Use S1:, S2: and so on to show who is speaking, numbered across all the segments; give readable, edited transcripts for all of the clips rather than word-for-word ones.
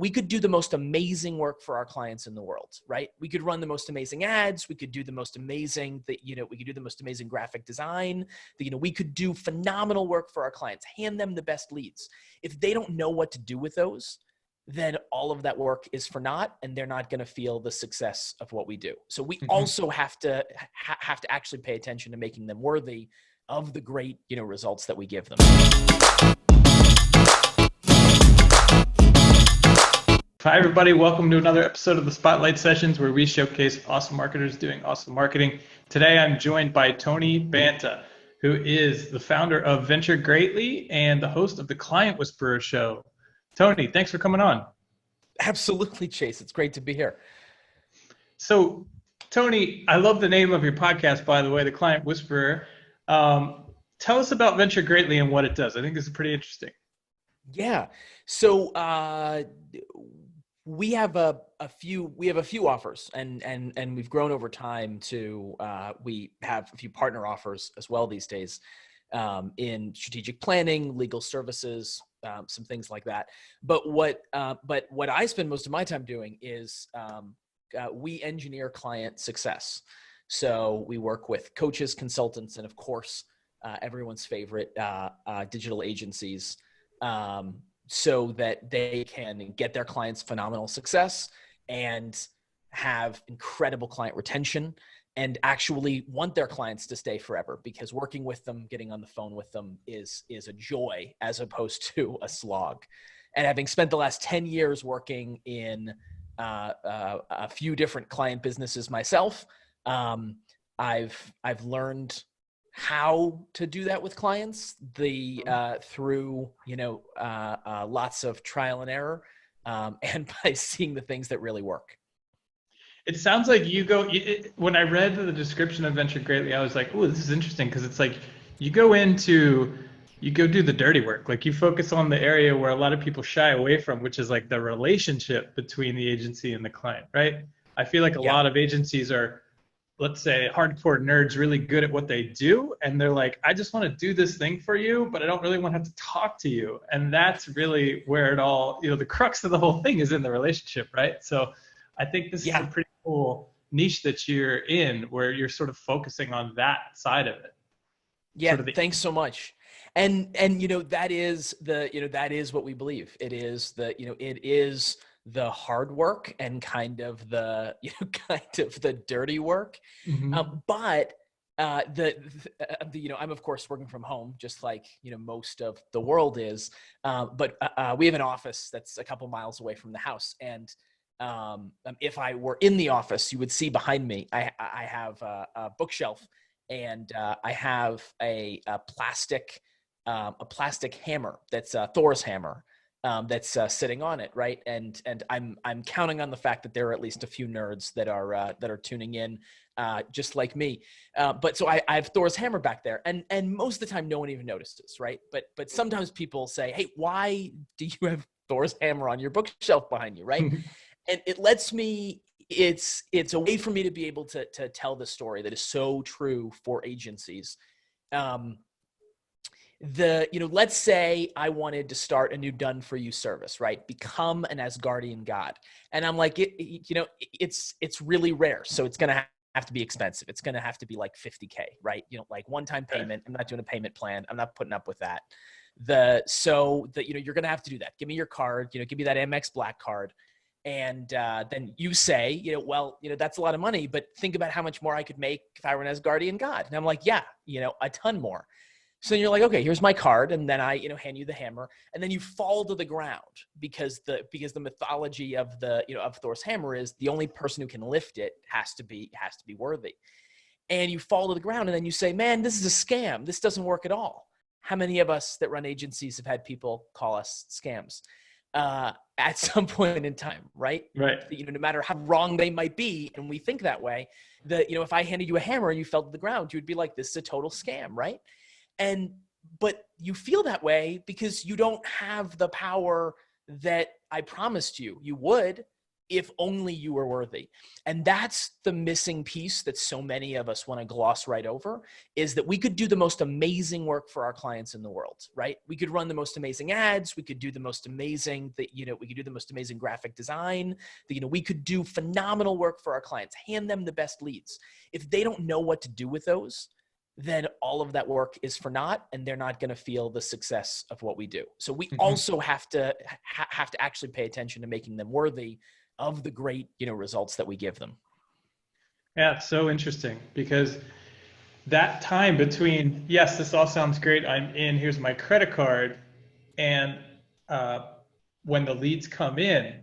S1: we could do the most amazing work for our clients in the world, right? We could run the most amazing ads. We could do the most amazing, we could do the most amazing graphic design. We could do phenomenal work for our clients, hand them the best leads. If they don't know what to do with those, then all of that work is for naught, and they're not going to feel the success of what we do. So we also have to actually pay attention to making them worthy of the great, results that we give them.
S2: Hi, everybody. Welcome to another episode of the Spotlight Sessions, where we showcase awesome marketers doing awesome marketing. Today, I'm joined by Tony Banta, who is the founder of Venture Greatly and the host of the Client Whisperer Show. Tony, thanks for coming on.
S1: Absolutely, Chase. It's great to be here.
S2: So, Tony, I love the name of your podcast, by the way, the Client Whisperer. Tell us about Venture Greatly and what it does. I think this is pretty interesting.
S1: Yeah. So we have a few offers, and we've grown over time to we have a few partner offers as well these days in strategic planning, legal services, some things like that. But what I spend most of my time doing is we engineer client success. So we work with coaches, consultants, and of course everyone's favorite digital agencies, so that they can get their clients phenomenal success and have incredible client retention and actually want their clients to stay forever, because working with them, getting on the phone with them is a joy as opposed to a slog. And having spent the last 10 years working in a few different client businesses myself, I've learned how to do that with clients through lots of trial and error, and by seeing the things that really work.
S2: It sounds like when I read the description of Venture Greatly, I was like, oh, this is interesting, because it's like you go do the dirty work. Like, you focus on the area where a lot of people shy away from, which is like the relationship between the agency and the client, right? I feel like a lot of agencies are, let's say, hardcore nerds, really good at what they do. And they're like, I just want to do this thing for you, but I don't really want to have to talk to you. And that's really where it all, the crux of the whole thing is in the relationship, right? So I think this is a pretty cool niche that you're in, where you're sort of focusing on that side of it.
S1: Yeah, thanks so much. And that is that is what we believe. It is the hard work and kind of the dirty work. But I'm of course working from home, just like most of the world is. But we have an office that's a couple miles away from the house, and if I were in the office, you would see behind me I have a bookshelf, and I have a plastic hammer that's Thor's hammer. That's sitting on it, right? And I'm counting on the fact that there are at least a few nerds that are tuning in, just like me. But so I have Thor's hammer back there, and most of the time no one even notices, right? But sometimes people say, "Hey, why do you have Thor's hammer on your bookshelf behind you?" Right? And it lets me. It's a way for me to be able to tell the story that is so true for agencies. Let's say I wanted to start a new done for you service, right? Become an Asgardian god. And I'm like, it's really rare. So it's going to have to be expensive. It's going to have to be like $50K, right? Like one-time payment. I'm not doing a payment plan. I'm not putting up with that. You're going to have to do that. Give me your card, give me that Amex Black card. And then you say, that's a lot of money, but think about how much more I could make if I were an Asgardian god. And I'm like, yeah, a ton more. So you're like, okay, here's my card. And then I, hand you the hammer, and then you fall to the ground because the mythology of of Thor's hammer is the only person who can lift it has to be worthy. And you fall to the ground, and then you say, man, this is a scam. This doesn't work at all. How many of us that run agencies have had people call us scams at some point in time, right?
S2: Right.
S1: No matter how wrong they might be, and we think that way, if I handed you a hammer and you fell to the ground, you would be like, this is a total scam, right? But you feel that way because you don't have the power that I promised you would. if only you were worthy. And that's the missing piece that so many of us want to gloss right over, is that we could do the most amazing work for our clients in the world, right? We could run the most amazing ads. We could do the most amazing, we could do the most amazing graphic design. We could do phenomenal work for our clients, hand them the best leads. If they don't know what to do with those, then all of that work is for naught, and they're not going to feel the success of what we do. So we also have to actually pay attention to making them worthy of the great, results that we give them.
S2: Yeah, it's so interesting because that time between, yes, this all sounds great, I'm in, here's my credit card, and when the leads come in,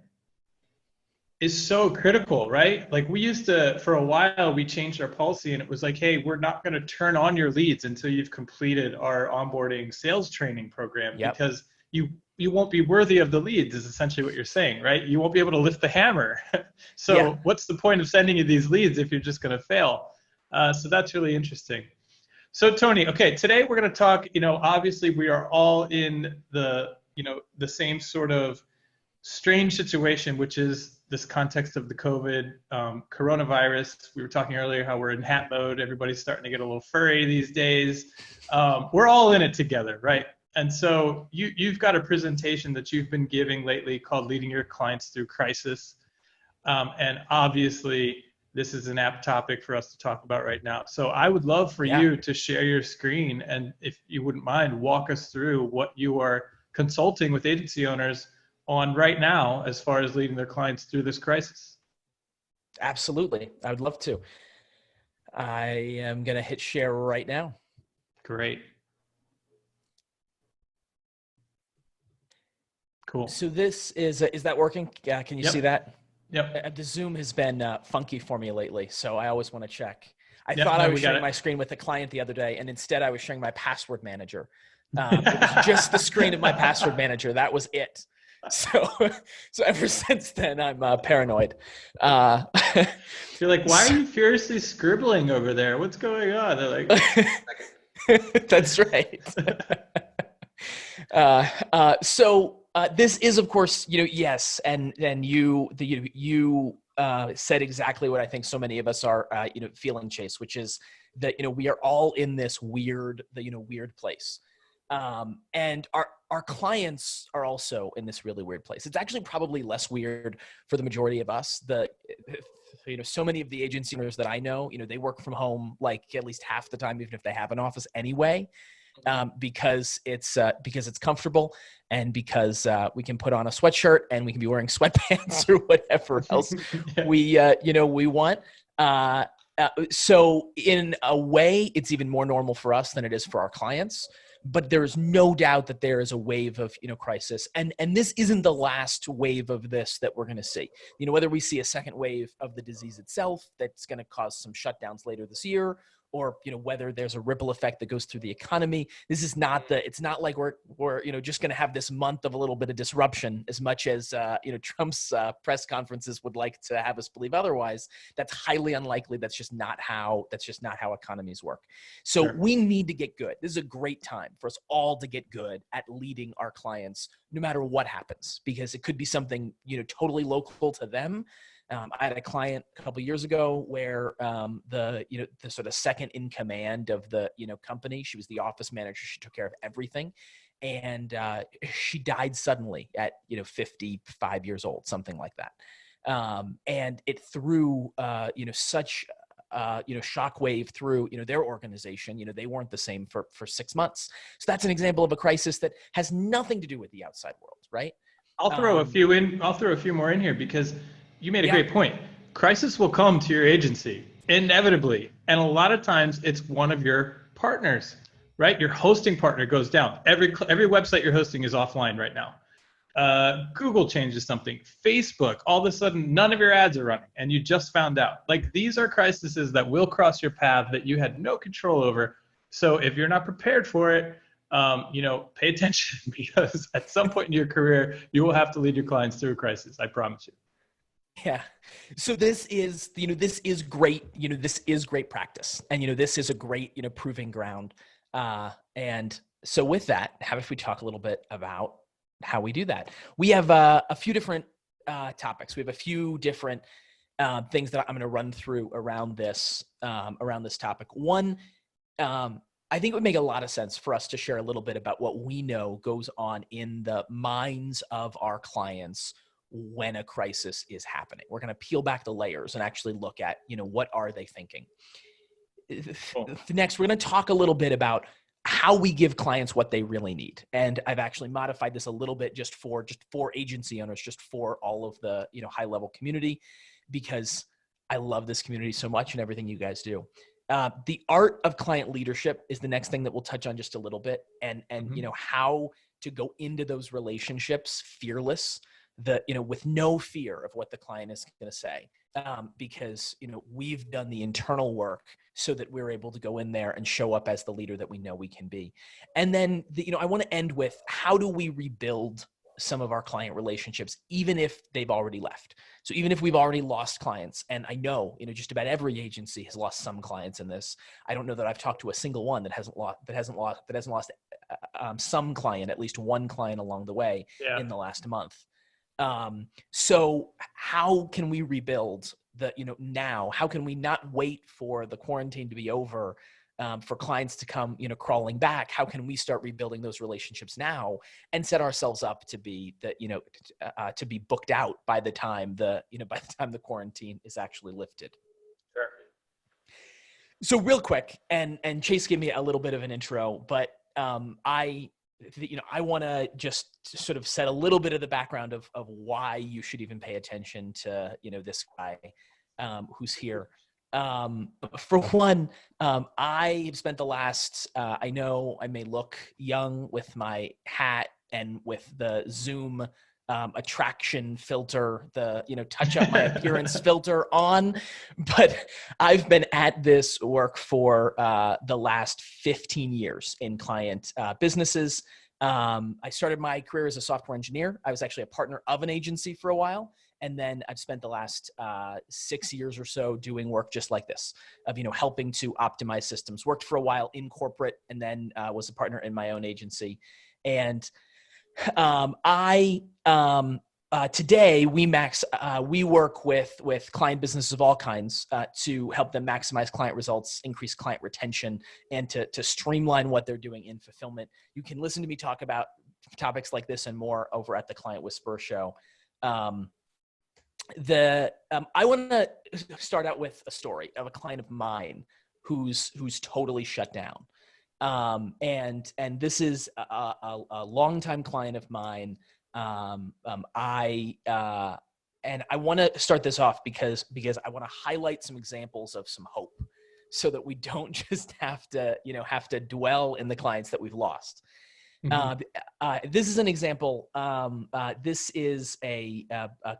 S2: is so critical, right? Like we used to, for a while, we changed our policy and it was like, hey, we're not going to turn on your leads until you've completed our onboarding sales training program, because you won't be worthy of the leads, is essentially what you're saying, right? You won't be able to lift the hammer. So what's the point of sending you these leads if you're just going to fail? So that's really interesting. So Tony, okay, today we're going to talk, obviously we are all in the same sort of strange situation, which is this context of the COVID coronavirus. We were talking earlier how we're in hat mode. Everybody's starting to get a little furry these days. We're all in it together, right? And so you've got a presentation that you've been giving lately called Leading Your Clients Through Crisis. And obviously, this is an apt topic for us to talk about right now. So I would love for you to share your screen, and if you wouldn't mind, walk us through what you are consulting with agency owners on right now as far as leading their clients through this crisis.
S1: Absolutely. I would love to. I am going to hit share right now.
S2: Great. Cool.
S1: So this is that working? Can you see that?
S2: Yep.
S1: The Zoom has been funky for me lately, so I always want to check. I thought I was sharing my screen with a client the other day, and instead I was sharing my password manager. It was just the screen of my password manager. That was it. So ever since then, I'm paranoid.
S2: You're like, why are you furiously scribbling over there? What's going on? They're like,
S1: that's right. This is, of course, yes, and you said exactly what I think so many of us are, feeling, Chase, which is that we are all in this weird place. And our clients are also in this really weird place. It's actually probably less weird for the majority of us. So many of the agency owners that I know, they work from home like at least half the time, even if they have an office anyway, because it's comfortable, and because we can put on a sweatshirt and we can be wearing sweatpants or whatever else we want. So in a way, it's even more normal for us than it is for our clients. But there is no doubt that there is a wave of, crisis. And this isn't the last wave of this that we're going to see. Whether we see a second wave of the disease itself that's going to cause some shutdowns later this year, or, whether there's a ripple effect that goes through the economy. This is it's not like we're just going to have this month of a little bit of disruption, as much as, Trump's press conferences would like to have us believe otherwise. That's highly unlikely. That's just not how economies work. So we need to get good. This is a great time for us all to get good at leading our clients, no matter what happens, because it could be something, totally local to them. I had a client a couple of years ago where the sort of second in command of the company, she was the office manager. She took care of everything, and she died suddenly at 55 years old, something like that. And it threw such shockwave through their organization. They weren't the same for 6 months. So that's an example of a crisis that has nothing to do with the outside world, right?
S2: I'll throw a few more in here, because you made a great point. Crisis will come to your agency inevitably, and a lot of times it's one of your partners, right? Your hosting partner goes down. Every website you're hosting is offline right now. Google changes something. Facebook, all of a sudden, none of your ads are running, and you just found out. Like, these are crises that will cross your path that you had no control over. So if you're not prepared for it, pay attention, because at some point in your career, you will have to lead your clients through a crisis. I promise you.
S1: Yeah. So this is great. This is great practice, and this is a great proving ground. And so with that, how if we talk a little bit about how we do that? We have a few different topics. We have a few different things that I'm going to run through around this topic. One, I think it would make a lot of sense for us to share a little bit about what we know goes on in the minds of our clients when a crisis is happening. We're going to peel back the layers and actually look at, what are they thinking?
S2: Cool.
S1: Next, we're going to talk a little bit about how we give clients what they really need. And I've actually modified this a little bit just for agency owners, just for all of the, HighLevel community, because I love this community so much and everything you guys do. The art of client leadership is the next thing that we'll touch on just a little bit, and how to go into those relationships fearless, with no fear of what the client is going to say, because we've done the internal work so that we're able to go in there and show up as the leader that we know we can be. And then I want to end with, how do we rebuild some of our client relationships, even if they've already left? So even if we've already lost clients, and I know, just about every agency has lost some clients in this. I don't know that I've talked to a single one that hasn't lost some client, at least one client along the way in the last month. So how can we rebuild now? How can we not wait for the quarantine to be over, for clients to come, crawling back? How can we start rebuilding those relationships now and set ourselves up to be to be booked out by the time the quarantine is actually lifted?
S2: Sure.
S1: So real quick, and Chase gave me a little bit of an intro, but I want to just sort of set a little bit of the background of why you should even pay attention to, this guy who's here. For one, I have spent the last, I know I may look young with my hat and with the Zoom attraction filter, the, touch up my appearance filter on, but I've been at this work for the last 15 years in client businesses. I started my career as a software engineer. I was actually a partner of an agency for a while. And then I've spent the last 6 years or so doing work just like this, of helping to optimize systems. Worked for a while in corporate, and then was a partner in my own agency. And today we work with client businesses of all kinds to help them maximize client results, increase client retention, and to streamline what they're doing in fulfillment. You can listen to me talk about topics like this and more over at the Client Whisperer Show. I want to start out with a story of a client of mine who's totally shut down. And this is a longtime client of mine. I want to start this off because I want to highlight some examples of some hope, so that we don't just have to dwell in the clients that we've lost. This is an example. This is a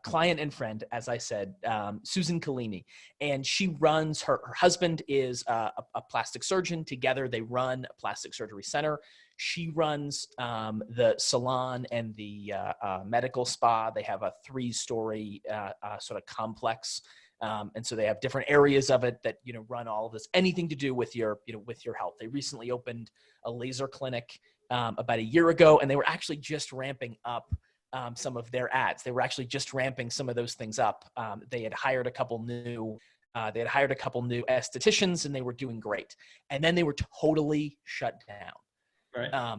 S1: client and friend, as I said, Susan Collini, and she runs, her husband is a plastic surgeon. Together they run a plastic surgery center. She runs the salon and the medical spa. They have a 3-story sort of complex. And so they have different areas of it that, run all of this, anything to do with your health. They recently opened a laser clinic about a year ago, and they were actually just ramping up some of their ads. They were actually just ramping some of those things up. They had hired a couple new estheticians, and they were doing great. And then they were totally shut down.
S2: Right.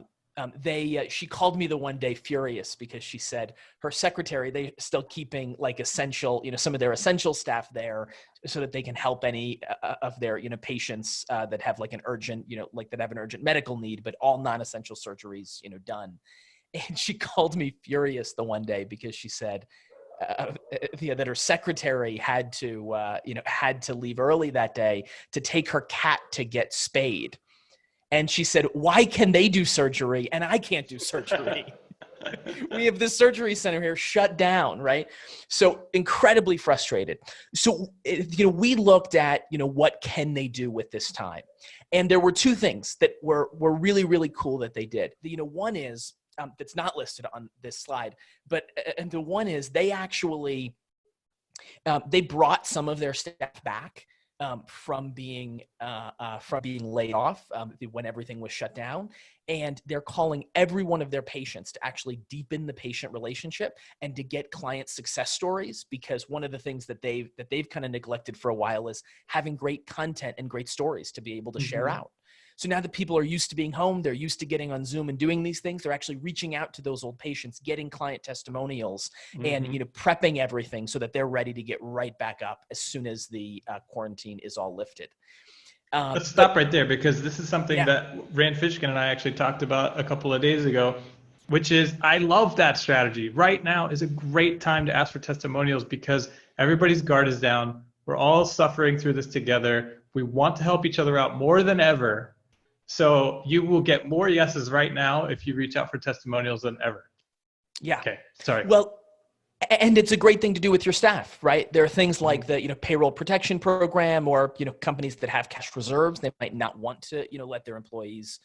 S1: She called me the one day furious because she said her secretary, they still keeping like essential, some of their essential staff there so that they can help any of their, patients that have like an urgent, that have an urgent medical need, but all non-essential surgeries, done. And she called me furious the one day because she said that her secretary had to leave early that day to take her cat to get spayed. And she said, why can they do surgery and I can't do surgery? We have this surgery center here shut down, right? So incredibly frustrated. So, we looked at, what can they do with this time? And there were 2 things that were really, really cool that they did. One is, that's not listed on this slide, but and the one is they actually, they brought some of their staff back from being laid off when everything was shut down, and they're calling every one of their patients to actually deepen the patient relationship and to get client success stories, because one of the things that they've kind of neglected for a while is having great content and great stories to be able to share out. So now that people are used to being home, they're used to getting on Zoom and doing these things, they're actually reaching out to those old patients, getting client testimonials, and prepping everything so that they're ready to get right back up as soon as the quarantine is all lifted.
S2: Let's stop right there, because this is something
S1: Yeah.
S2: that Rand Fishkin and I actually talked about a couple of days ago, which is I love that strategy. Right now is a great time to ask for testimonials because everybody's guard is down. We're all suffering through this together. We want to help each other out more than ever. So you will get more yeses right now if you reach out for testimonials than ever.
S1: Yeah.
S2: Okay, sorry.
S1: Well, and it's a great thing to do with your staff, right? There are things like the, payroll protection program, or, companies that have cash reserves. They might not want to, let their employees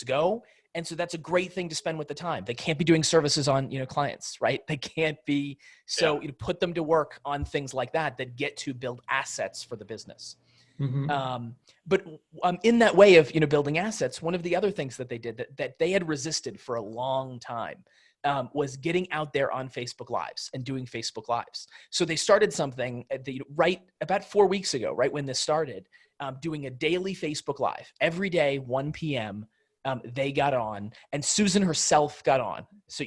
S1: go. And so that's a great thing to spend with the time. They can't be doing services on, clients, right? They can't be. So put them to work on things like that get to build assets for the business. But in that way of, building assets, one of the other things that they did that they had resisted for a long time was getting out there on Facebook Lives and doing Facebook Lives. So they started something right about 4 weeks ago, right when this started, doing a daily Facebook Live every day, 1 p.m. They got on, and Susan herself got on. So,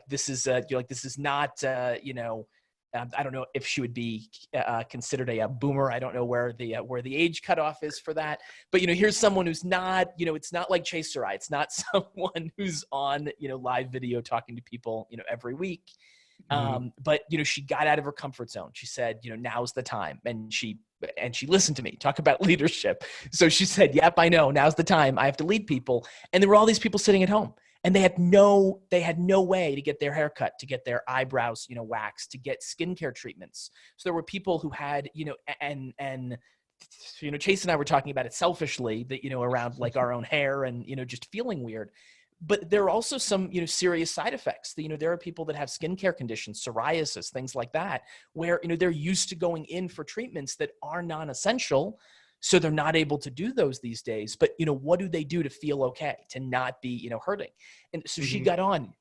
S1: this is not, I don't know if she would be considered a boomer. I don't know where the age cutoff is for that. But, here's someone who's not, it's not like Chase Sarai. It's not someone who's on, live video talking to people, every week. But, she got out of her comfort zone. She said, now's the time. And she listened to me talk about leadership. So she said, yep, I know, now's the time. I have to lead people. And there were all these people sitting at home. And they had no way to get their hair cut, to get their eyebrows, waxed, to get skincare treatments. So there were people who had, and Chase and I were talking about it selfishly, that, around like our own hair and, just feeling weird. But there are also some, serious side effects. There are people that have skincare conditions, psoriasis, things like that, where, they're used to going in for treatments that are non-essential. So they're not able to do those these days. But, what do they do to feel okay, to not be, hurting? And so she got on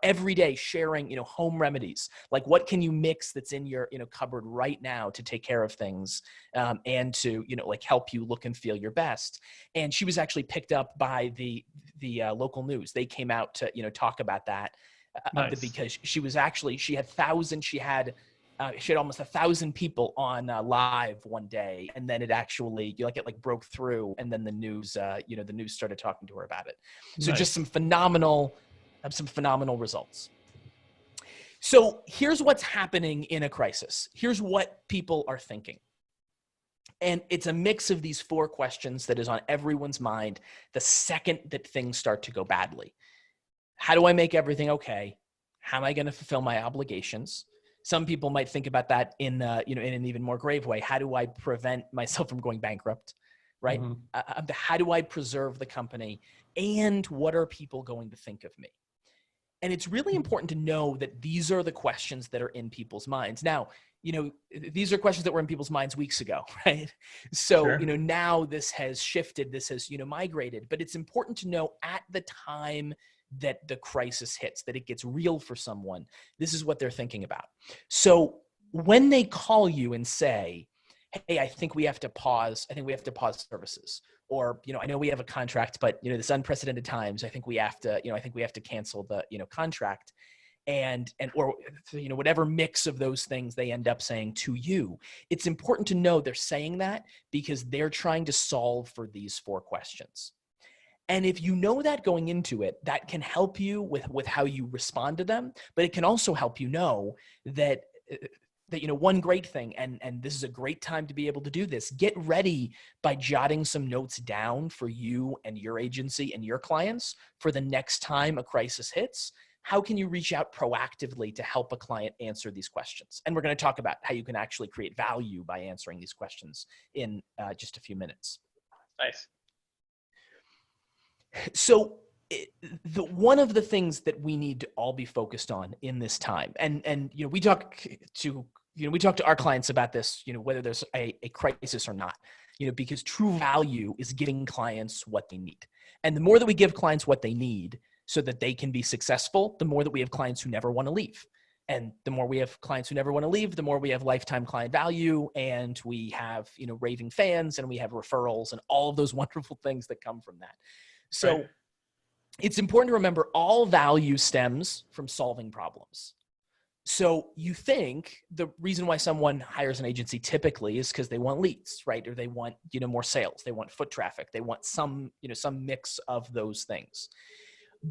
S1: every day sharing, home remedies, like what can you mix that's in your, cupboard right now to take care of things, and to, like help you look and feel your best. And she was actually picked up by the local news. They came out to, talk about that,
S2: Nice.
S1: because she had almost 1,000 people on live one day, and then it actually it broke through, and then the news started talking to her about it. So just some phenomenal results. So here's what's happening in a crisis. Here's what people are thinking. And it's a mix of these 4 questions that is on everyone's mind the second that things start to go badly. How do I make everything okay? How am I going to fulfill my obligations? Some people might think about that in an even more grave way. How do I prevent myself from going bankrupt, right? How do I preserve the company? And what are people going to think of me? And it's really important to know that these are the questions that are in people's minds. Now, these are questions that were in people's minds weeks ago, right? So,
S2: Sure.
S1: Now this has shifted, this has, migrated, but it's important to know at the time that the crisis hits, that it gets real for someone, this is what they're thinking about. So when they call you and say, hey, I think we have to pause services, or, I know we have a contract, but, this unprecedented times, I think we have to cancel the, contract, or, whatever mix of those things they end up saying to you. It's important to know they're saying that because they're trying to solve for these 4 questions. And if you know that going into it, that can help you with how you respond to them, but it can also help you know that one great thing, and this is a great time to be able to do this, get ready by jotting some notes down for you and your agency and your clients for the next time a crisis hits. How can you reach out proactively to help a client answer these questions? And we're going to talk about how you can actually create value by answering these questions in just a few minutes.
S2: Nice.
S1: So one of the things that we need to all be focused on in this time, and we talk to we talk to our clients about this, whether there's a crisis or not, because true value is giving clients what they need. And the more that we give clients what they need so that they can be successful, the more that we have clients who never want to leave. And the more we have clients who never want to leave, the more we have lifetime client value, and we have, raving fans, and we have referrals and all of those wonderful things that come from that. So
S2: Right.
S1: it's important to remember all value stems from solving problems. So you think the reason why someone hires an agency typically is because they want leads, right? Or they want, more sales, they want foot traffic, they want some mix of those things.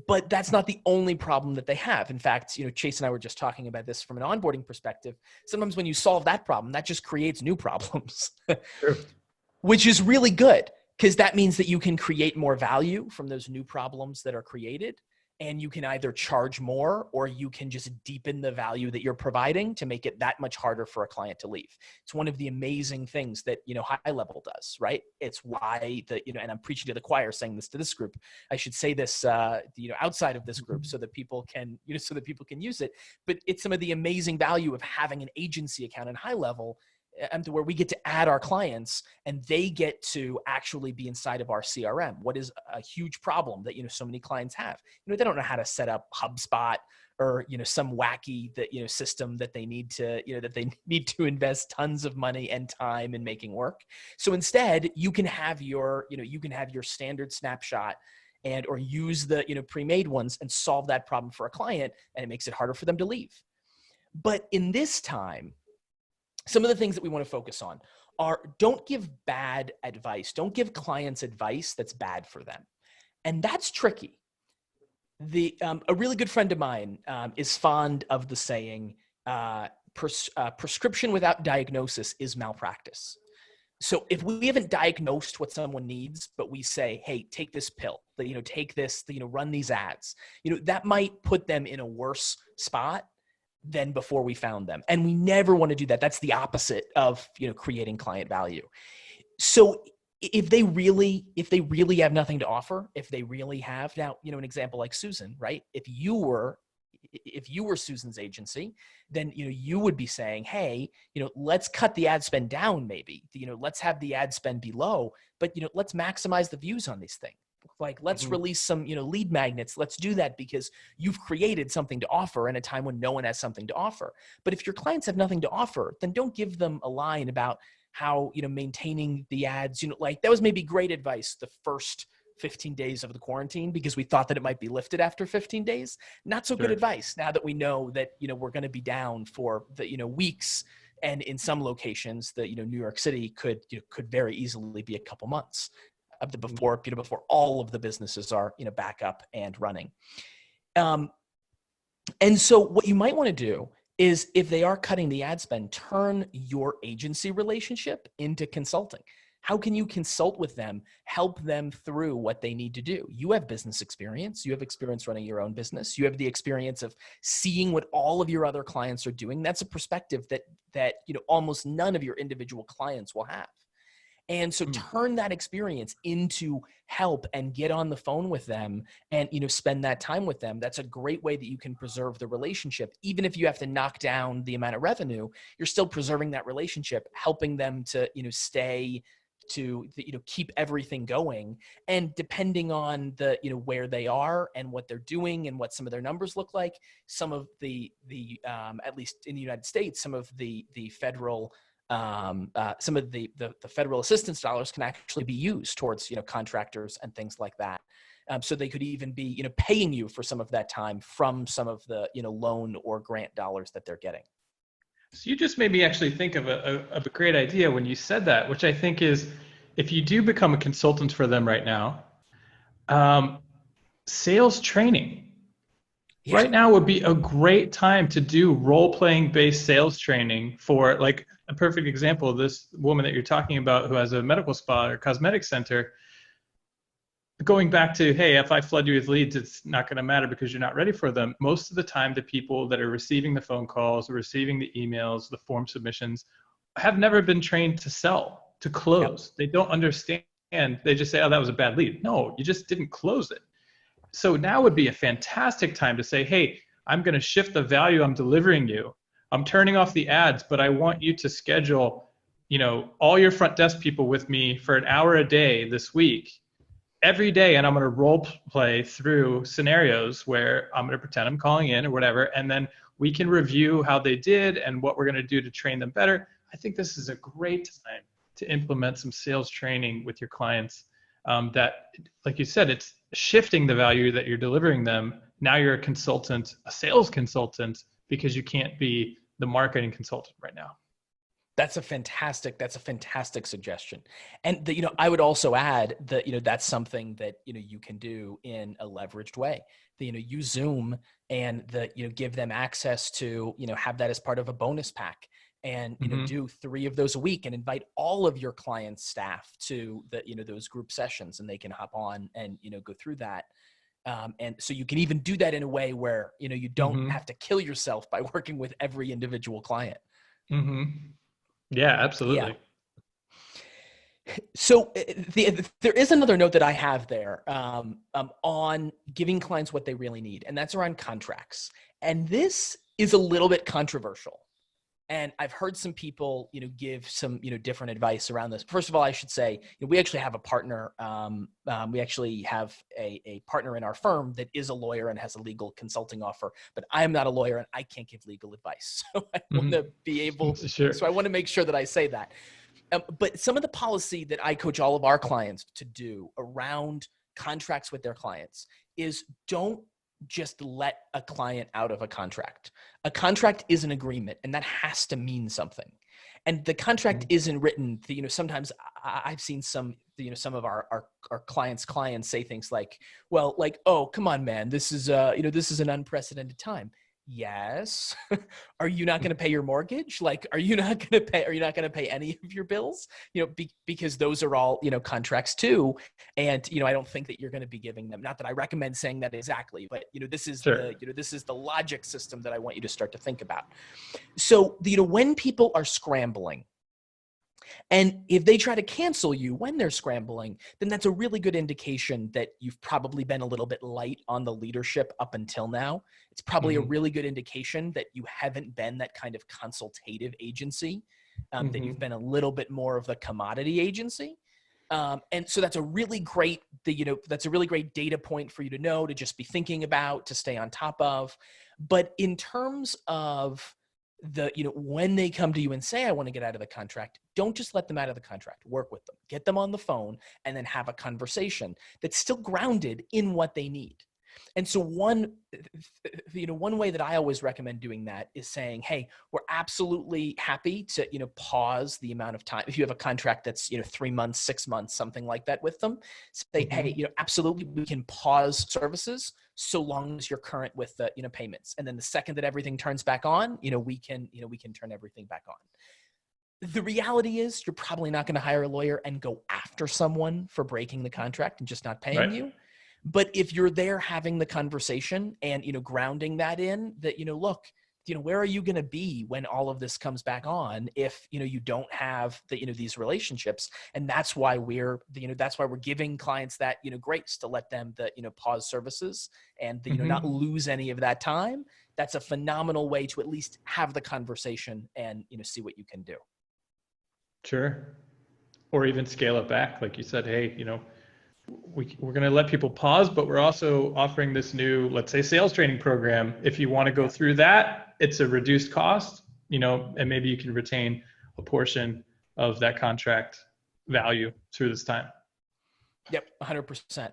S1: But that's not the only problem that they have. In fact, Chase and I were just talking about this from an onboarding perspective. Sometimes when you solve that problem, that just creates new problems,
S2: True.
S1: which is really good, because that means that you can create more value from those new problems that are created. And you can either charge more, or you can just deepen the value that you're providing to make it that much harder for a client to leave. It's one of the amazing things that, HighLevel does, right? It's why and I'm preaching to the choir saying this to this group. I should say this, outside of this group so that people can, use it. But it's some of the amazing value of having an agency account in HighLevel, to where we get to add our clients and they get to actually be inside of our CRM. What is a huge problem that, so many clients have, they don't know how to set up HubSpot or, some wacky system that they need to, that they need to invest tons of money and time in making work. So instead you can have your, your standard snapshot or use the, pre-made ones and solve that problem for a client. And it makes it harder for them to leave. But in this time, some of the things that we want to focus on are, don't give bad advice. Don't give clients advice that's bad for them. And that's tricky. A really good friend of mine is fond of the saying, prescription without diagnosis is malpractice. So if we haven't diagnosed what someone needs, but we say, hey, take this pill, take this, run these ads, that might put them in a worse spot than before we found them. And we never want to do that. That's the opposite of, creating client value. So if they really have nothing to offer, if they really have now, an example like Susan, right? If you were Susan's agency, then, you would be saying, hey, let's cut the ad spend down. Maybe, let's have the ad spend be low, but, let's maximize the views on these things. Like, let's release some, lead magnets. Let's do that because you've created something to offer in a time when no one has something to offer. But if your clients have nothing to offer, then don't give them a line about how, maintaining the ads, like that was maybe great advice the first 15 days of the quarantine because we thought that it might be lifted after 15 days. Not so good advice now that we know that, we're going to be down for the, weeks. And in some locations, the, New York City could very easily be a couple months of before all of the businesses are, back up and running. And so what you might want to do is, if they are cutting the ad spend, turn your agency relationship into consulting. How can you consult with them, help them through what they need to do? You have business experience. You have experience running your own business. You have the experience of seeing what all of your other clients are doing. That's a perspective that almost none of your individual clients will have. And so turn that experience into help and get on the phone with them and, spend that time with them. That's a great way that you can preserve the relationship. Even if you have to knock down the amount of revenue, you're still preserving that relationship, helping them to, stay, to, keep everything going. And depending on the, where they are and what they're doing and what some of their numbers look like, some of the at least in the United States, some of the federal some of the federal assistance dollars can actually be used towards, contractors and things like that. So they could even be, paying you for some of that time from some of the, loan or grant dollars that they're getting.
S2: So you just made me actually think of a great idea when you said that, which I think is, if you do become a consultant for them right now, sales training.
S1: Yeah.
S2: Right now would be a great time to do role-playing based sales training for, like, a perfect example of this woman that you're talking about who has a medical spa or cosmetic center. Going back to, hey, if I flood you with leads, it's not going to matter because you're not ready for them. Most of the time, the people that are receiving the phone calls, receiving the emails, the form submissions, have never been trained to sell, to close. Yep. They don't understand. They just say, oh, that was a bad lead. No, you just didn't close it. So now would be a fantastic time to say, hey, I'm going to shift the value I'm delivering you. I'm turning off the ads, but I want you to schedule, all your front desk people with me for an hour a day this week, every day, and I'm going to role play through scenarios where I'm going to pretend I'm calling in or whatever, and then we can review how they did and what we're going to do to train them better. I think this is a great time to implement some sales training with your clients. That, like you said, it's shifting the value that you're delivering them. Now you're a consultant, a sales consultant, because you can't be the marketing consultant right now.
S1: That's a fantastic suggestion. And I would also add that, that's something that, you can do in a leveraged way. Use Zoom and give them access to, have that as part of a bonus pack, and, do 3 of those a week and invite all of your clients' staff to those group sessions, and they can hop on and, go through that. And so you can even do that in a way where, you don't have to kill yourself by working with every individual client.
S2: Yeah,
S1: Yeah.
S2: absolutely.
S1: So there is another note that I have there on giving clients what they really need, and that's around contracts. And this is a little bit controversial. And I've heard some people, give some, different advice around this. First of all, I should say, we actually have a partner. We actually have a partner in our firm that is a lawyer and has a legal consulting offer, but I am not a lawyer and I can't give legal advice. So I want to be able,
S2: Sure.
S1: so I want to make sure that I say that. But some of the policy that I coach all of our clients to do around contracts with their clients is don't just let a client out of a contract. A contract is an agreement, and that has to mean something. And the contract isn't written. Sometimes I've seen some of our clients say things like, "Well, like, oh, come on, man, this is this is an unprecedented time." Yes. Are you not going to pay your mortgage? Like, are you not going to pay any of your bills? Because those are all, contracts too. And, I don't think that you're going to be giving them, not that I recommend saying that exactly, but, this is
S2: Sure.
S1: this is the logic system that I want you to start to think about. So, when people are scrambling, and if they try to cancel you when they're scrambling, then that's a really good indication that you've probably been a little bit light on the leadership up until now. It's probably a really good indication that you haven't been that kind of consultative agency, that you've been a little bit more of the commodity agency. And so that's a really great, that's a really great data point for you to know, to just be thinking about, to stay on top of. But in terms of when they come to you and say, I want to get out of the contract, don't just let them out of the contract. Work with them, get them on the phone, and then have a conversation that's still grounded in what they need. And so one way that I always recommend doing that is saying, hey, we're absolutely happy to, pause the amount of time. If you have a contract that's, 3 months, 6 months, something like that with them, say, hey, absolutely, we can pause services so long as you're current with the, payments. And then the second that everything turns back on, we can turn everything back on. The reality is you're probably not going to hire a lawyer and go after someone for breaking the contract and just not paying you. But if you're there having the conversation and, grounding that in that, look, where are you going to be when all of this comes back on if, you don't have the, these relationships? And that's why that's why we're giving clients that, grace to let them, pause services and, not lose any of that time. That's a phenomenal way to at least have the conversation and, see what you can do.
S2: Sure. Or even scale it back. Like you said, hey, we're going to let people pause, but we're also offering this new, let's say, sales training program. If you want to go through that, it's a reduced cost, and maybe you can retain a portion of that contract value through this time.
S1: Yep, 100%.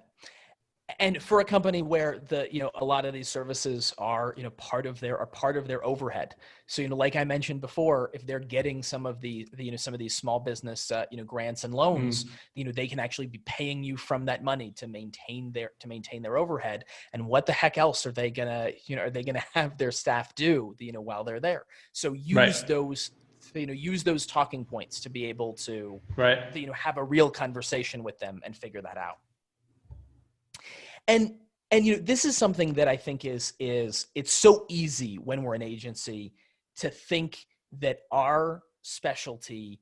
S1: And for a company where a lot of these services are, part of their overhead. So, like I mentioned before, if they're getting some of the some of these small business, grants and loans, they can actually be paying you from that money to maintain their overhead. And what the heck else are they gonna have their staff do, while they're there? So use those, use those talking points to be able to, have a real conversation with them and figure that out. And this is something that I think is it's so easy when we're an agency to think that our specialty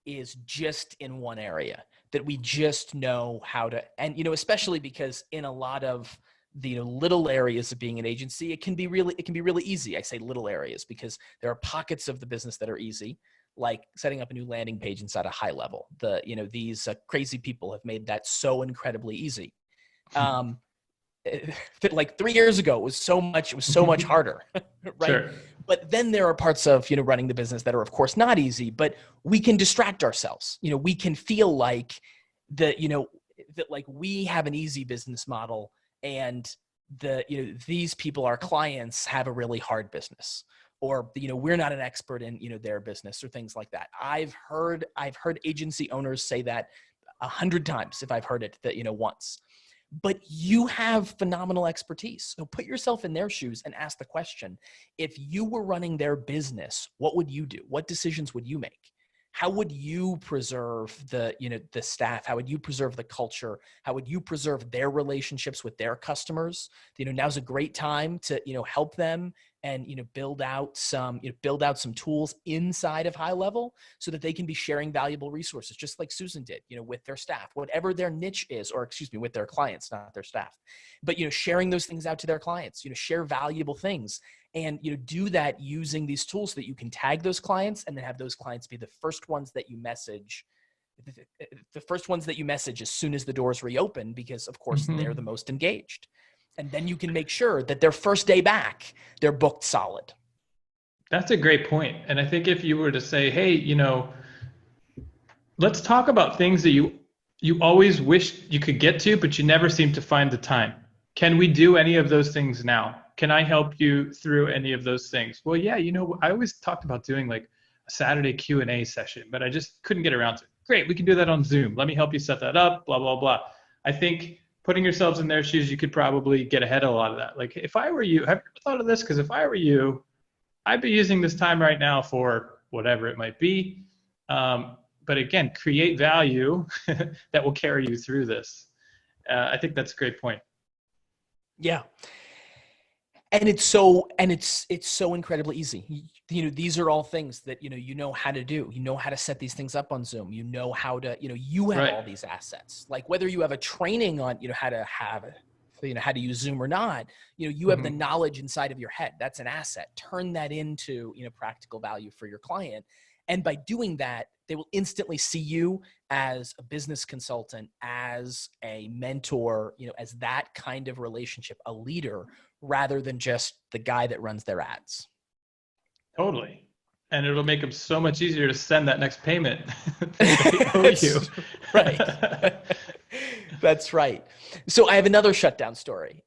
S1: is just in one area, that we just know how to, and especially because in a lot of the little areas of being an agency, it can be really easy. I say little areas because there are pockets of the business that are easy, like setting up a new landing page inside of HighLevel. These crazy people have made that so incredibly easy. Like 3 years ago, it was so much harder, right?
S2: Sure.
S1: But then there are parts of running the business that are of course not easy, but we can distract ourselves. We can feel like that like we have an easy business model, and these people, our clients, have a really hard business, or we're not an expert in their business, or things like that. I've heard agency owners say that 100 times, if I've heard it that once. But you have phenomenal expertise. So put yourself in their shoes and ask the question: if you were running their business, what would you do? What decisions would you make? How would you preserve the staff? How would you preserve the culture? How would you preserve their relationships with their customers? Now's a great time to help them and build out some tools inside of HighLevel so that they can be sharing valuable resources, just like Susan did, with their staff, whatever their niche is, or excuse me, with their clients, not their staff. But sharing those things out to their clients, share valuable things. And do that using these tools so that you can tag those clients, and then have those clients be the first ones that you message as soon as the doors reopen, because of course they're the most engaged. And then you can make sure that their first day back, they're booked solid.
S2: That's a great point. And I think if you were to say, hey, let's talk about things that you always wish you could get to, but you never seem to find the time. Can we do any of those things now? Can I help you through any of those things? Well, yeah, I always talked about doing like a Saturday Q&A session, but I just couldn't get around to it. Great, we can do that on Zoom. Let me help you set that up, blah, blah, blah. I think putting yourselves in their shoes, you could probably get ahead of a lot of that. Like, if I were you, have you ever thought of this? Because if I were you, I'd be using this time right now for whatever it might be. But again, create value that will carry you through this. I think that's a great point.
S1: Yeah. And it's so incredibly easy. These are all things that, how to do, how to set these things up on Zoom, how to, you have
S2: Right.
S1: all these assets, like whether you have a training on, how to use Zoom or not, you have the knowledge inside of your head. That's an asset. Turn that into, practical value for your client. And by doing that, they will instantly see you as a business consultant, as a mentor, as that kind of relationship, a leader, rather than just the guy that runs their ads.
S2: Totally. And it'll make them so much easier to send that next payment that they owe you.
S1: Right. That's right. So I have another shutdown story.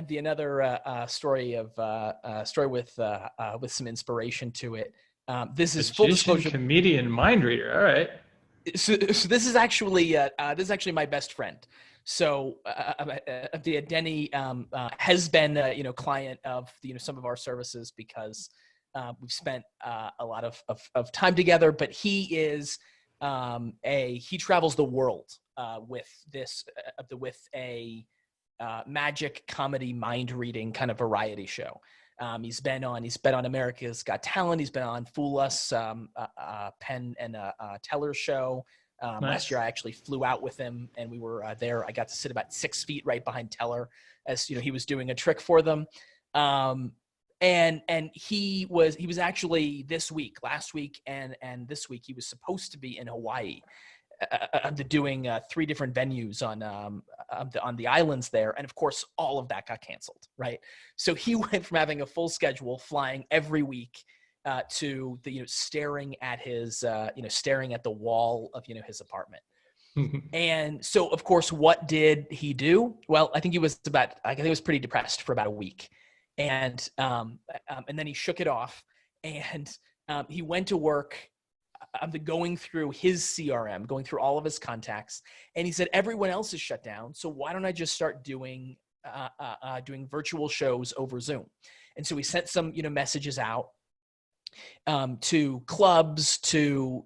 S1: Another story with some inspiration to it. This is full disclosure.
S2: Comedian, mind reader. All right.
S1: So this is actually my best friend. So Denny has been a client of some of our services, because we've spent a lot of time together. But he is he travels the world with a magic comedy mind reading kind of variety show. He's been on America's Got Talent. He's been on Fool Us, Penn and Teller show.
S2: Nice.
S1: Last year, I actually flew out with him, and we were there. I got to sit about 6 feet right behind Teller as he was doing a trick for them. And he was actually last week and this week, he was supposed to be in Hawaii, doing 3 different venues on the islands there, and of course all of that got canceled, right? So he went from having a full schedule, flying every week, to the staring at the wall of his apartment. And so of course, what did he do? Well, I think he was pretty depressed for about a week, and then he shook it off, and he went to work. Going through his CRM, going through all of his contacts, and he said, everyone else is shut down, so why don't I just start doing virtual shows over Zoom? And so he sent some messages out to clubs, to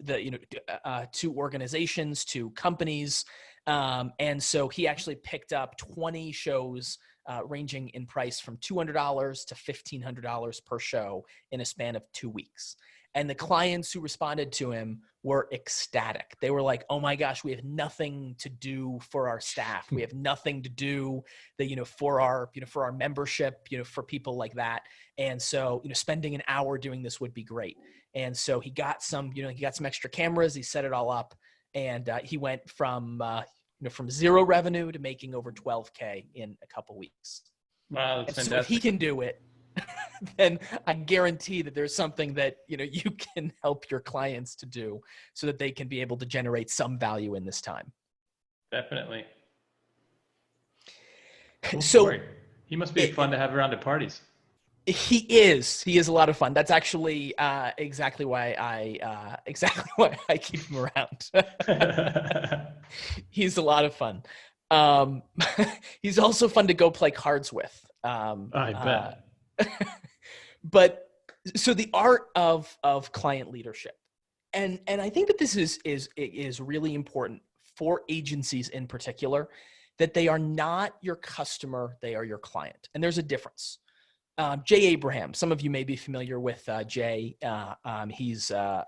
S1: to organizations, to companies, and so he actually picked up 20 shows, ranging in price from $200 to $1,500 per show in a span of 2 weeks. And the clients who responded to him were ecstatic. They were like, oh my gosh, we have nothing to do for our staff. We have nothing to do that, for our membership, for people like that. And so, spending an hour doing this would be great. And so he got some extra cameras. He set it all up, and he went from zero revenue to making over 12K in a couple weeks.
S2: Wow, that's
S1: And
S2: fantastic.
S1: so if he can do it, then I guarantee that there's something that, you can help your clients to do so that they can be able to generate some value in this time.
S2: Definitely. Cool
S1: So
S2: story. He must be fun to have around at parties.
S1: He is a lot of fun. That's actually exactly why I keep him around. He's a lot of fun. He's also fun to go play cards with.
S2: I bet.
S1: But so the art of client leadership, and I think that this is really important for agencies in particular, that they are not your customer, they are your client, and there's a difference. Jay Abraham, some of you may be familiar with Jay. He's a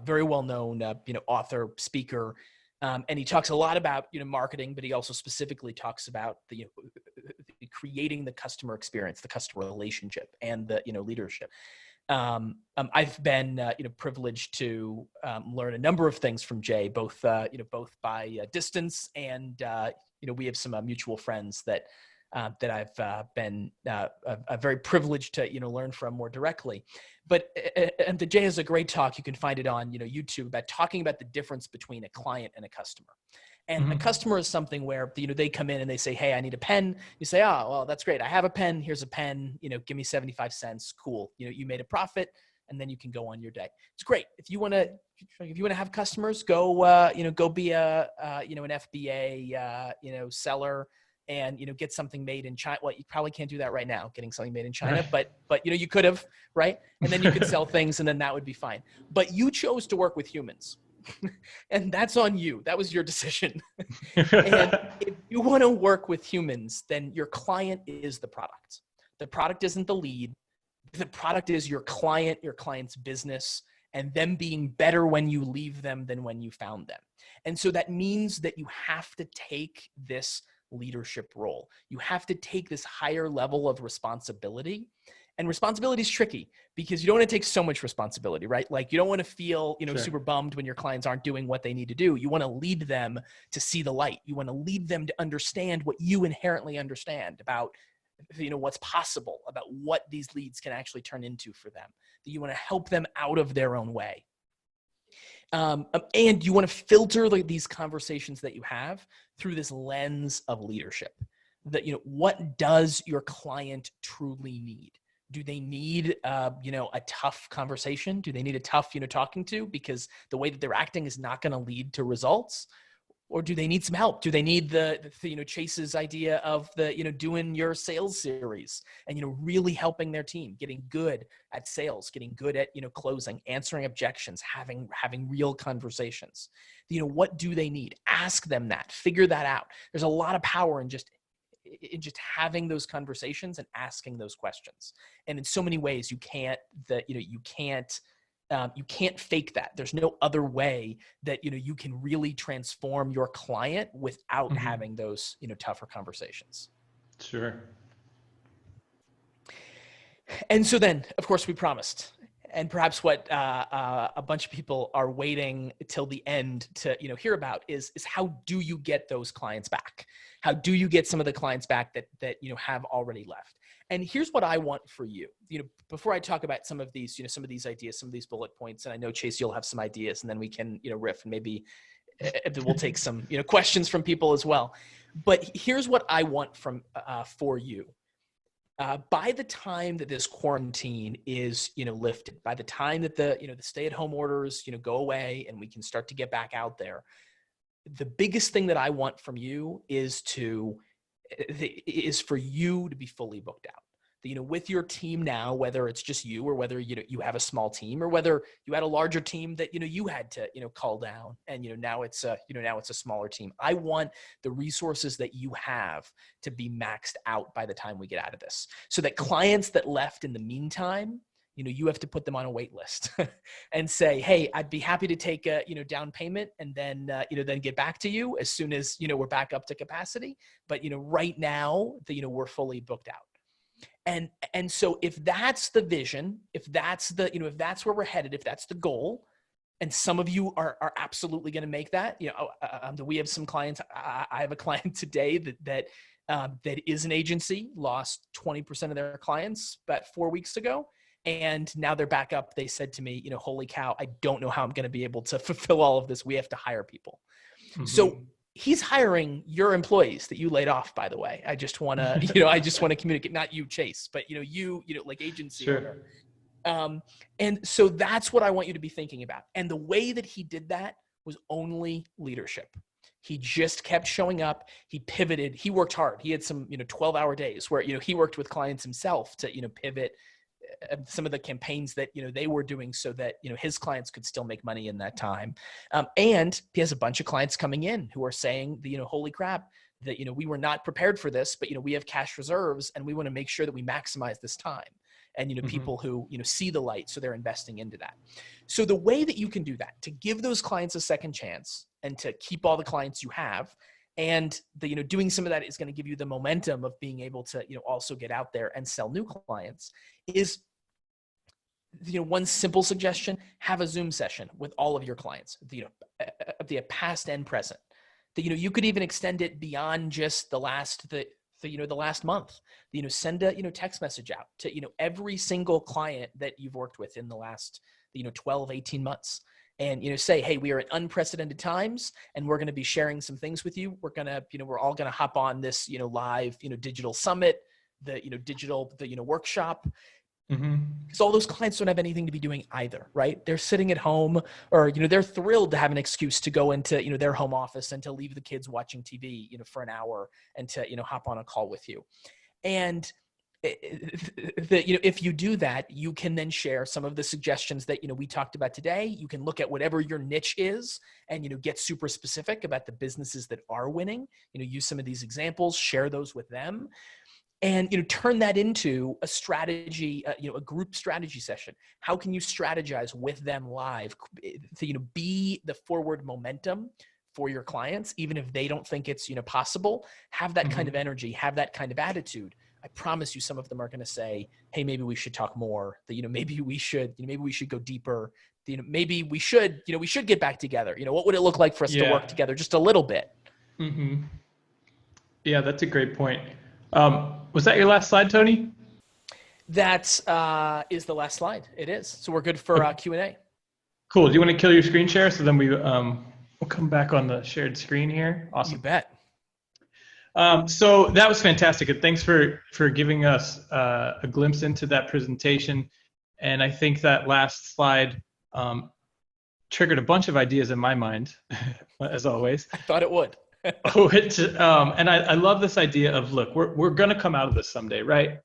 S1: very well-known, author, speaker, and he talks a lot about marketing, but he also specifically talks about the creating the customer experience, the customer relationship, and the leadership. I've been privileged to learn a number of things from Jay, both by distance, and we have some mutual friends that I've been very privileged to learn from more directly. But and the Jay has a great talk. You can find it on YouTube about talking about the difference between a client and a customer. And a customer is something where they come in and they say, "Hey, I need a pen." You say, "Oh, well, that's great. I have a pen. Here's a pen. Give me 75 cents. Cool. You made a profit, and then you can go on your day. It's great. If you want to have customers, go be an FBA seller." And get something made in China. Well, you probably can't do that right now, getting something made in China,
S2: Right.
S1: but you could have, right? And then you could sell things, and then that would be fine. But you chose to work with humans, and that's on you. That was your decision. And if you want to work with humans, then your client is the product. The product isn't the lead. The product is your client's business, and them being better when you leave them than when you found them. And so that means that you have to take this leadership role. You have to take this higher level of responsibility. And responsibility is tricky because you don't want to take so much responsibility, right? Like you don't want to feel,
S2: Sure.
S1: super bummed when your clients aren't doing what they need to do. You want to lead them to see the light. You want to lead them to understand what you inherently understand about what's possible, about what these leads can actually turn into for them. That you want to help them out of their own way. And you want to filter these conversations that you have through this lens of leadership. That what does your client truly need? Do they need a tough conversation? Do they need a tough talking to because the way that they're acting is not going to lead to results? Or do they need some help? Do they need the Chase's idea of doing your sales series and really helping their team, getting good at sales, getting good at closing, answering objections, having real conversations? What do they need? Ask them that. Figure that out. There's a lot of power in just having those conversations and asking those questions. And in so many ways, you can't fake that. There's no other way that you can really transform your client without having those tougher conversations.
S2: Sure.
S1: And so then, of course, we promised, and perhaps what a bunch of people are waiting till the end to hear about is how do you get those clients back? How do you get some of the clients back that have already left? And here's what I want for you. Before I talk about some of these ideas, some of these bullet points, and I know Chase, you'll have some ideas, and then we can riff, and maybe we'll take some questions from people as well. But here's what I want for you. By the time that this quarantine is lifted, by the time that the stay-at-home orders go away and we can start to get back out there, the biggest thing that I want from you is for you to be fully booked out. With your team now, whether it's just you or whether you have a small team or whether you had a larger team that you had to call down and now it's a smaller team. I want the resources that you have to be maxed out by the time we get out of this, so that clients that left in the meantime you have to put them on a wait list and say, hey, I'd be happy to take a, down payment and then, then get back to you as soon as, we're back up to capacity. But, right now, we're fully booked out. And so if that's the vision, if that's the, if that's where we're headed, if that's the goal, and some of you are absolutely going to make that, we have some clients. I have a client today that is an agency, lost 20% of their clients about 4 weeks ago. And now they're back up. They said to me, holy cow, I don't know how I'm going to be able to fulfill all of this. We have to hire people. Mm-hmm. So he's hiring your employees that you laid off, by the way. I just want to, communicate, not you, Chase, but, like agency
S2: sure.
S1: owner. And so that's what I want you to be thinking about. And the way that he did that was only leadership. He just kept showing up. He pivoted. He worked hard. He had some, 12-hour days where, he worked with clients himself to, pivot some of the campaigns that, they were doing so that, his clients could still make money in that time. And he has a bunch of clients coming in who are saying, holy crap, that, we were not prepared for this, but, we have cash reserves and we want to make sure that we maximize this time. And, mm-hmm. people who, see the light, so they're investing into that. So the way that you can do that, to give those clients a second chance and to keep all the clients you have, and the, doing some of that is going to give you the momentum of being able to, also get out there and sell new clients, is, one simple suggestion: have a Zoom session with all of your clients, the past and present. That, you could even extend it beyond just the last month. Send a, text message out to, every single client that you've worked with in the last, 12, 18 months. And, say, hey, we are in unprecedented times and we're going to be sharing some things with you. We're going to, we're all going to hop on this, live, digital summit, the, digital, the, workshop. Mm-hmm. Because all those clients don't have anything to be doing either, right? They're sitting at home, or, they're thrilled to have an excuse to go into, their home office and to leave the kids watching TV, for an hour and to, hop on a call with you. And if you do that, you can then share some of the suggestions that, we talked about today. You can look at whatever your niche is and, get super specific about the businesses that are winning, use some of these examples, share those with them. And, turn that into a strategy, a group strategy session. How can you strategize with them live to, be the forward momentum for your clients, even if they don't think it's, possible? Have that mm-hmm. kind of energy, have that kind of attitude. I promise you, some of them are going to say, hey, maybe we should talk more. That, maybe we should go deeper. Maybe we should get back together. What would it look like for us to work together just a little bit?
S2: Mm-hmm. Yeah, that's a great point. Was that your last slide, Tony?
S1: That is the last slide. It is. So we're good for Q&A.
S2: Cool. Do you want to kill your screen share so then we'll come back on the shared screen here? Awesome.
S1: You bet.
S2: So that was fantastic. And thanks for giving us a glimpse into that presentation. And I think that last slide triggered a bunch of ideas in my mind, as always.
S1: I thought it would.
S2: And I love this idea of, look, we're going to come out of this someday, right?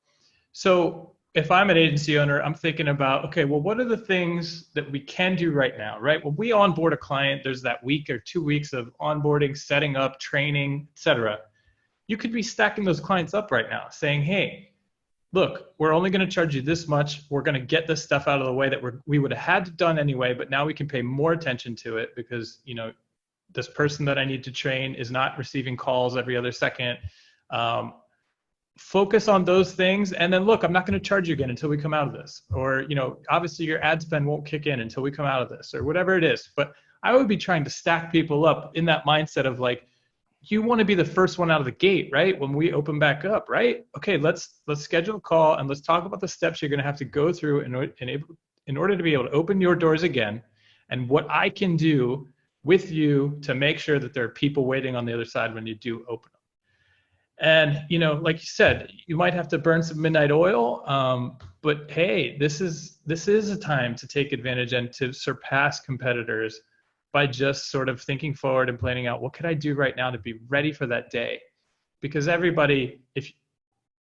S2: So if I'm an agency owner, I'm thinking about, okay, well, what are the things that we can do right now, right? When we onboard a client, there's that week or 2 weeks of onboarding, setting up, training, et cetera. You could be stacking those clients up right now, saying, hey, look, we're only going to charge you this much. We're going to get this stuff out of the way that we would have had to done anyway, but now we can pay more attention to it because, this person that I need to train is not receiving calls every other second. Focus on those things. And then look, I'm not going to charge you again until we come out of this. Or, obviously your ad spend won't kick in until we come out of this, or whatever it is. But I would be trying to stack people up in that mindset of like, you want to be the first one out of the gate, right? When we open back up, right? Okay, let's schedule a call and let's talk about the steps you're going to have to go through in order to be able to open your doors again, and what I can do with you to make sure that there are people waiting on the other side when you do open them. And, like you said, you might have to burn some midnight oil, but hey, this is a time to take advantage and to surpass competitors by just sort of thinking forward and planning out, what could I do right now to be ready for that day? Because everybody, if you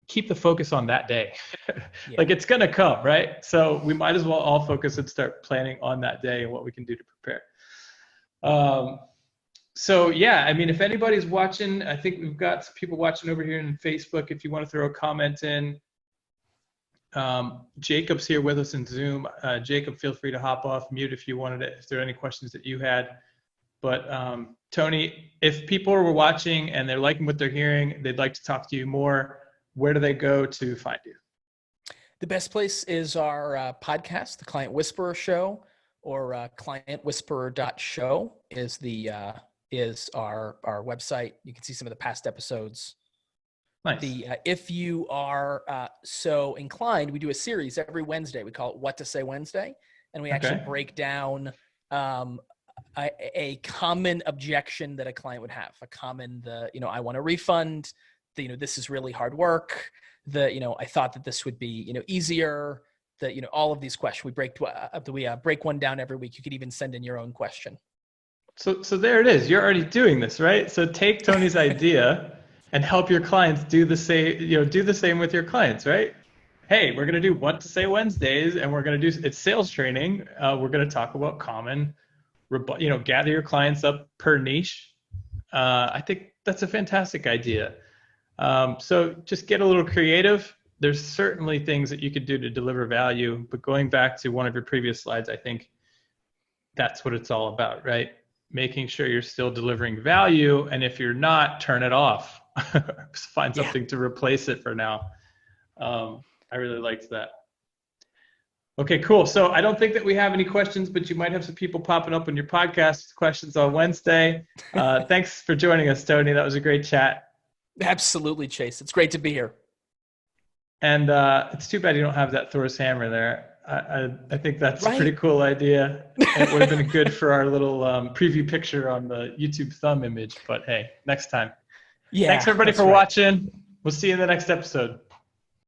S2: keep the focus on that day, like it's going to come, right? So we might as well all focus and start planning on that day and what we can do to prepare. So yeah, I mean, if anybody's watching, I think we've got some people watching over here on Facebook. If you want to throw a comment in, Jacob's here with us in Zoom. Jacob, feel free to hop off mute if you wanted it, if there are any questions that you had. But Tony, if people were watching and they're liking what they're hearing, they'd like to talk to you more, where do they go to find you?
S1: The best place is our podcast, the Client Whisperer Show, or clientwhisperer.show is our website. You can see some of the past episodes.
S2: Nice.
S1: If you are so inclined, we do a series every Wednesday. We call it What to Say Wednesday, and we actually break down a common objection that a client would have. A common, I want a refund. This is really hard work. I thought that this would be easier. All of these questions we break one down every week. You could even send in your own question.
S2: So there it is. You're already doing this, right? So take Tony's idea and help your clients do the same. Do the same with your clients, right? Hey, we're gonna do What to Say Wednesdays, and we're gonna do it's sales training. We're gonna talk about common, gather your clients up per niche. I think that's a fantastic idea. So just get a little creative. There's certainly things that you could do to deliver value, but going back to one of your previous slides, I think that's what it's all about, right? Making sure you're still delivering value, and if you're not, turn it off. Find something to replace it for now. I really liked that. Okay, cool. So I don't think that we have any questions, but you might have some people popping up on your podcast questions on Wednesday. Thanks for joining us, Tony. That was a great chat.
S1: Absolutely, Chase. It's great to be here.
S2: And it's too bad you don't have that Thor's hammer there. I think that's a pretty cool idea. It would have been good for our little preview picture on the YouTube thumb image, but hey, next time. Yeah. Thanks everybody for watching. We'll see you in the next episode.